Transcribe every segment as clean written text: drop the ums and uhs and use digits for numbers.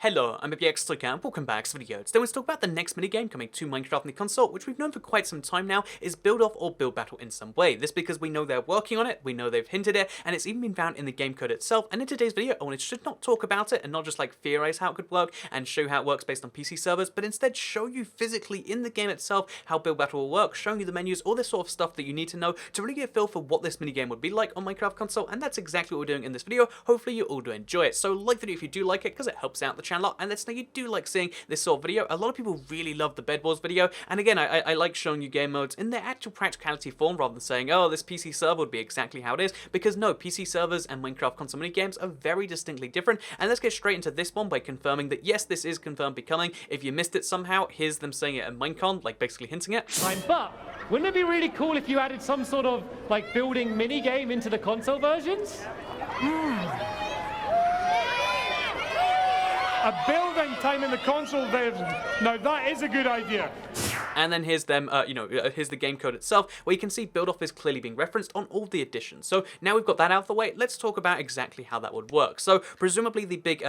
Hello, I'm MPX and welcome back to the video. Today we're going to talk about the next minigame coming to Minecraft on the console, which we've known for quite some time now is build off or build battle in some way. This because we know they're working on it, we know they've hinted it, and it's even been found in the game code itself. And in today's video, I wanted to not talk about it and not just like theorize how it could work and show how it works based on PC servers, but instead show you physically in the game itself how build battle will work, showing you the menus, all this sort of stuff that you need to know to really get a feel for what this minigame would be like on Minecraft console. And that's exactly what we're doing in this video. Hopefully you all do enjoy it. So like the video if you do like it, because it helps out the channel, and let's know you do like seeing this sort of video. A lot of people really love the Bed Wars video, and again, I like showing you game modes in their actual practicality form rather than saying, oh, this PC server would be exactly how it is, because no, PC servers and Minecraft console mini games are very distinctly different. And let's get straight into this one by confirming that yes, this is confirmed becoming. If you missed it somehow, here's them saying it at Minecon, like basically hinting it. Fine, but wouldn't it be really cool if you added some sort of like building mini game into the console versions? A building time in the console version. Now that is a good idea. And then here's them, here's the game code itself, where you can see build off is clearly being referenced on all the additions. So now we've got that out of the way, let's talk about exactly how that would work. So presumably the big,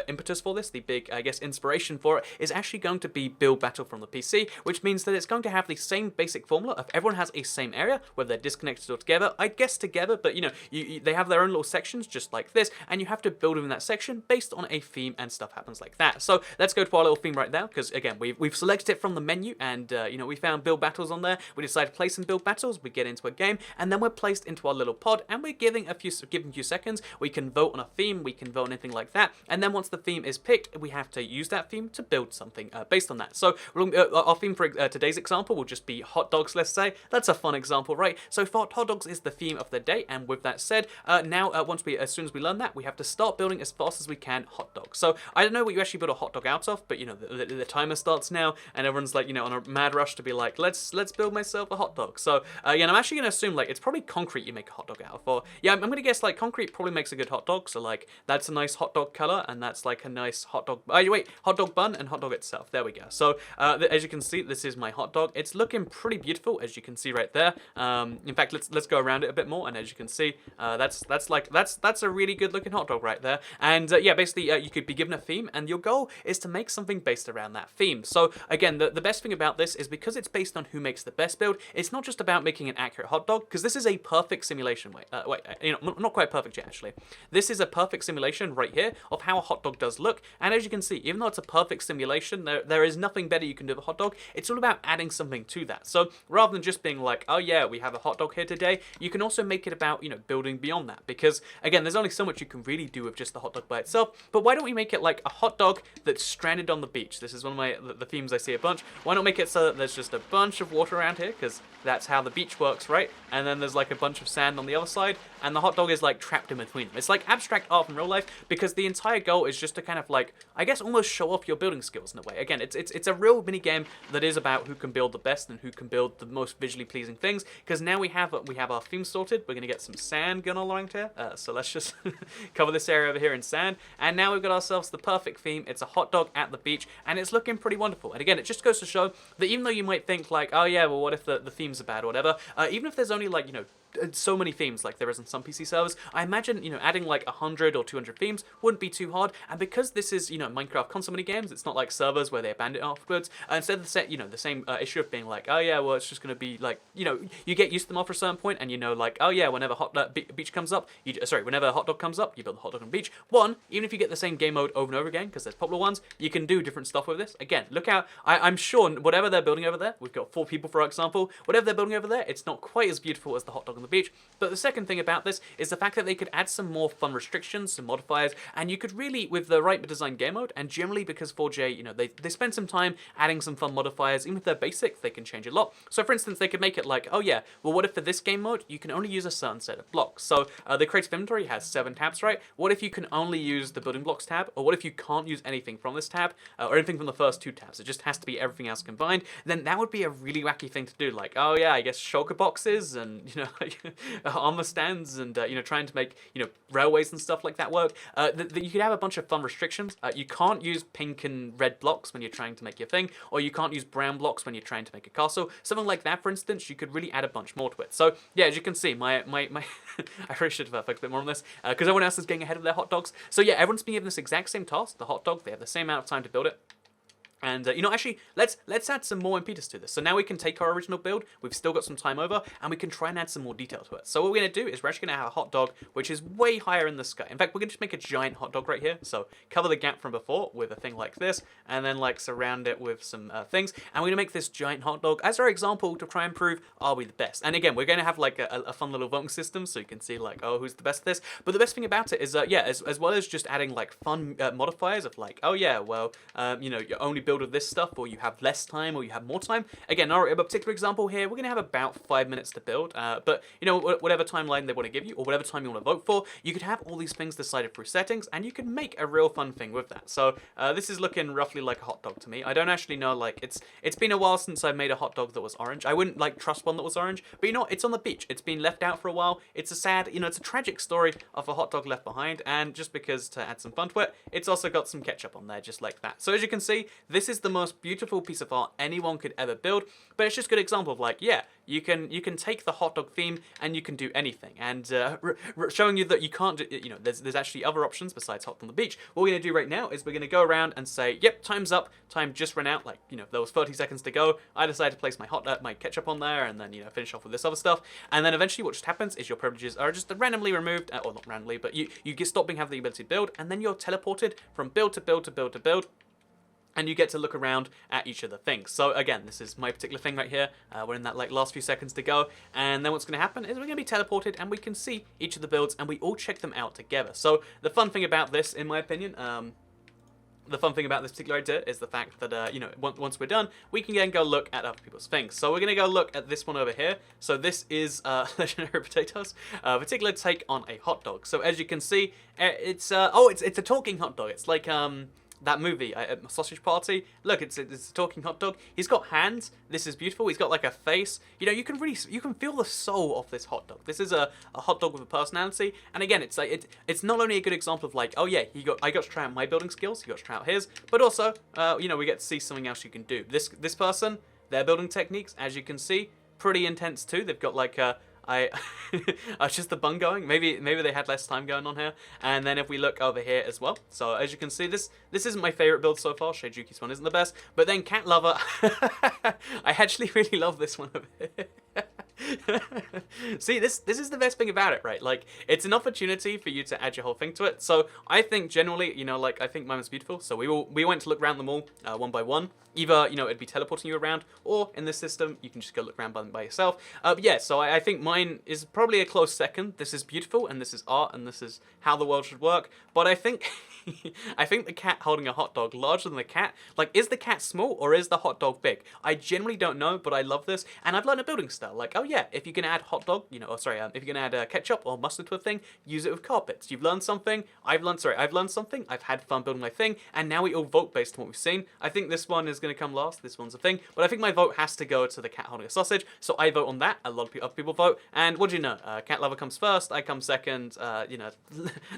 impetus for this, the big, I guess, inspiration for it is actually going to be build battle from the PC, which means that it's going to have the same basic formula of everyone has a same area, whether they're disconnected or together. I guess together, but they have their own little sections just like this, and you have to build within that section based on a theme and stuff happens like that. So let's go to our little theme right now, because again, we've selected it from the menu, and we found build battles on there. We decided to play some build battles. We get into a game, and then we're placed into our little pod, and we're given a few seconds. We can vote on a theme. We can vote on anything like that, and then once the theme is picked, we have to use that theme to build something based on that. So our theme for today's example will just be hot dogs. Let's say that's a fun example, right? So hot dogs is the theme of the day, and with that said, now as soon as we learn that, we have to start building as fast as we can hot dogs. So I don't know what you actually build a hot dog out of, but the timer starts now, and everyone's like on a mad rush to be like, let's build myself a hot dog. So I'm actually gonna assume like it's probably concrete you make a hot dog out of, or I'm gonna guess like concrete probably makes a good hot dog. So like that's a nice hot dog color, and that's like a nice hot dog. Hot dog bun and hot dog itself. There we go. So as you can see, this is my hot dog. It's looking pretty beautiful, as you can see right there. In fact, let's go around it a bit more, and as you can see, that's a really good looking hot dog right there. And basically you could be given a theme, and your goal is to make something based around that theme. So again, the best thing about this is because it's based on who makes the best build, it's not just about making an accurate hot dog, because this is a perfect simulation. Not quite perfect yet, actually. This is a perfect simulation right here of how a hot dog does look, and as you can see, even though it's a perfect simulation, there is nothing better you can do with a hot dog. It's all about adding something to that. So rather than just being like, oh yeah, we have a hot dog here today, you can also make it about, building beyond that, because again, there's only so much you can really do with just the hot dog by itself. But why don't we make it like a hot dog that's stranded on the beach? This is one of the themes I see a bunch. Why not make it so that there's just a bunch of water around here, because that's how the beach works, right? And then there's like a bunch of sand on the other side, and the hot dog is like trapped in between them. It's like abstract art from real life, because the entire goal is just to kind of like, I guess, almost show off your building skills in a way. Again, it's a real mini game that is about who can build the best and who can build the most visually pleasing things. Because now we have our theme sorted. We're gonna get some sand going all around here. So let's just cover this area over here in sand, and now we've got ourselves the perfect theme. It's a hot dog at the beach, and it's looking pretty wonderful. And again, it just goes to show that even though you might think like, oh yeah, well, what if the themes are bad or whatever, even if there's only like so many themes like there is in some PC servers, I imagine adding like 100 or 200 themes wouldn't be too hard. And because this is Minecraft console mini games, it's not like servers where they abandon it afterwards. Instead of the same issue of being like, oh yeah, well, it's just gonna be like you get used to them after a certain point, and like, oh yeah, whenever beach comes up, whenever a hot dog comes up, you build a hot dog on the beach. Even if you get the same game mode over and over again, because there's popular ones, you can do different stuff with this. Again, look out, I'm sure whatever they're building over there, we've got 4 people for example, whatever they're building over there, it's not quite as beautiful as the hot dog on the beach. But the second thing about this is the fact that they could add some more fun restrictions, some modifiers, and you could really, with the right design game mode, and generally because 4J, they spend some time adding some fun modifiers. Even if they're basic, they can change a lot. So for instance, they could make it like, oh yeah, well, what if for this game mode, you can only use a certain set of blocks? So the creative inventory has 7 tabs, right? What if you can only use the building blocks tab? Or what if you can't use anything from this tab, or anything from the first 2 tabs? It just has to be everything else combined. Then that would be a really wacky thing to do. Like, oh yeah, I guess shulker boxes, and armor stands and trying to make railways and stuff like that work. You could have a bunch of fun restrictions. You can't use pink and red blocks when you're trying to make your thing, or you can't use brown blocks when you're trying to make a castle. Something like that, for instance, you could really add a bunch more to it. So yeah, as you can see, my I really should have focused a bit more on this because everyone else is getting ahead of their hot dogs. So yeah, everyone's being given this exact same task, the hot dog. They have the same amount of time to build it. And, actually, let's add some more impetus to this. So now we can take our original build, we've still got some time over, and we can try and add some more detail to it. So what we're going to do is we're actually going to have a hot dog, which is way higher in the sky. In fact, we're going to just make a giant hot dog right here. So cover the gap from before with a thing like this, and then, like, surround it with some things. And we're going to make this giant hot dog as our example to try and prove, are we the best? And again, we're going to have, like, a fun little voting system, so you can see, like, oh, who's the best at this? But the best thing about it is, as well as just adding, like, fun modifiers of, like, oh, yeah, well, you only build with this stuff, or you have less time, or you have more time. Again, a particular example here, we're going to have about 5 minutes to build, but, whatever timeline they want to give you, or whatever time you want to vote for, you could have all these things decided through settings, and you can make a real fun thing with that. So, this is looking roughly like a hot dog to me. I don't actually know, like, it's been a while since I've made a hot dog that was orange. I wouldn't, like, trust one that was orange, but it's on the beach. It's been left out for a while. It's a sad, it's a tragic story of a hot dog left behind, and just because to add some fun to it, it's also got some ketchup on there, just like that. So as you can see, this is the most beautiful piece of art anyone could ever build, but it's just a good example of, like, yeah, you can take the hot dog theme and you can do anything, and showing you that you can't do, there's actually other options besides hot on the beach. What we're going to do right now is we're going to go around and say, yep, time's up, time just ran out, like, there was 30 seconds to go. I decided to place my ketchup on there, and then, finish off with this other stuff, and then eventually what just happens is your privileges are just randomly removed, or not randomly, but you stop being having the ability to build, and then you're teleported from build to build to build to build, and you get to look around at each of the things. So again, this is my particular thing right here. We're in that, like, last few seconds to go, and then what's going to happen is we're going to be teleported, and we can see each of the builds, and we all check them out together. So the fun thing about this, in my opinion, the fun thing about this particular idea is the fact that, once we're done, we can then go look at other people's things. So we're going to go look at this one over here. So this is Legendary Potatoes, particular take on a hot dog. So as you can see, it's a talking hot dog. It's like, that movie, Sausage Party. Look, it's a talking hot dog. He's got hands. This is beautiful. He's got, like, a face. You can feel the soul of this hot dog. This is a hot dog with a personality. And again, it's like it's not only a good example of, like, oh yeah, I got to try out my building skills. He got to try out his, but also, we get to see something else you can do. This person, their building techniques, as you can see, pretty intense too. They've got, like, just the bun going. Maybe they had less time going on here. And then if we look over here as well, so as you can see, this isn't my favorite build so far. Sheijuki's one isn't the best, but then Cat Lover, I actually really love this one over here. See, this is the best thing about it, right? Like, it's an opportunity for you to add your whole thing to it. So I think generally, I think mine was beautiful. So we went to look around them all one by one. Either, it'd be teleporting you around, or in this system, you can just go look around by yourself. But yeah, so I think mine is probably a close second. This is beautiful, and this is art, and this is how the world should work. But I think I think the cat holding a hot dog larger than the cat, like, is the cat small or is the hot dog big? I generally don't know, but I love this, and I've learned a building style. Like, oh yeah, if you can add hot dog, if you can add ketchup or mustard to a thing, use it with carpets. You've learned something. I've learned something. I've had fun building my thing, and now we all vote based on what we've seen. I think this one is going to come last. This one's a thing, but I think my vote has to go to the cat holding a sausage, so I vote on that. A lot of other people vote, and what do you know? Cat Lover comes first, I come second,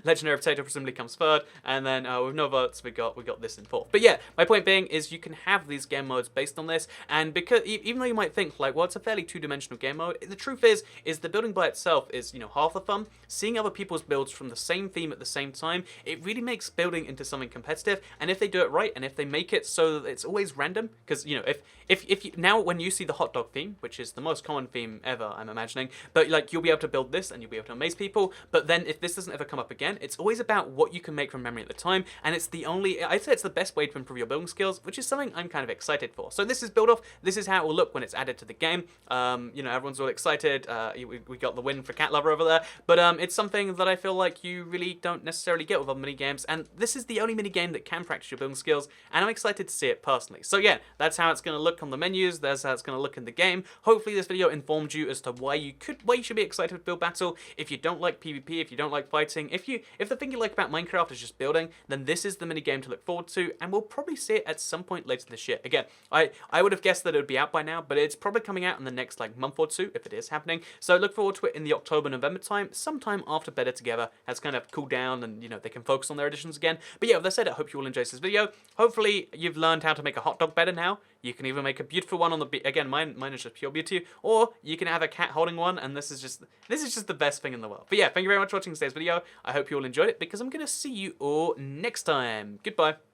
Legendary Potato presumably comes third, and then with no votes, we got this in fourth. But yeah, my point being is you can have these game modes based on this, and because even though you might think, like, well, it's a fairly two-dimensional game mode, the truth is the building by itself is, half the fun. Seeing other people's builds from the same theme at the same time, it really makes building into something competitive, and if they do it right, and if they make it so that it's always random, because, if you, now when you see the hot dog theme, which is the most common theme ever, I'm imagining, but, like, you'll be able to build this, and you'll be able to amaze people, but then if this doesn't ever come up again, it's always about what you can make from memory at the time, and I'd say it's the best way to improve your building skills, which is something I'm kind of excited for. So this is build off, this is how it will look when it's added to the game. Everyone's all excited, we got the win for Cat Lover over there, but it's something that I feel like you really don't necessarily get with other mini-games, and this is the only mini-game that can practice your building skills, and I'm excited to see it personally. So yeah, that's how it's going to look on the menus, that's how it's going to look in the game. Hopefully this video informed you as to why you should be excited with Build Battle. If you don't like PvP, if you don't like fighting, if the thing you like about Minecraft is just building, then this is the mini-game to look forward to, and we'll probably see it at some point later this year. Again, I would have guessed that it would be out by now, but it's probably coming out in the next, like, month or to, if it is happening. So look forward to it in the October-November time, sometime after Better Together has kind of cooled down and, you know, they can focus on their editions again. But yeah, with that said, I hope you all enjoyed this video. Hopefully you've learned how to make a hot dog better now. You can even make a beautiful one on the again, mine is just pure beauty, or you can have a cat holding one, and this is just the best thing in the world. But yeah, thank you very much for watching today's video. I hope you all enjoyed it, because I'm gonna see you all next time. Goodbye.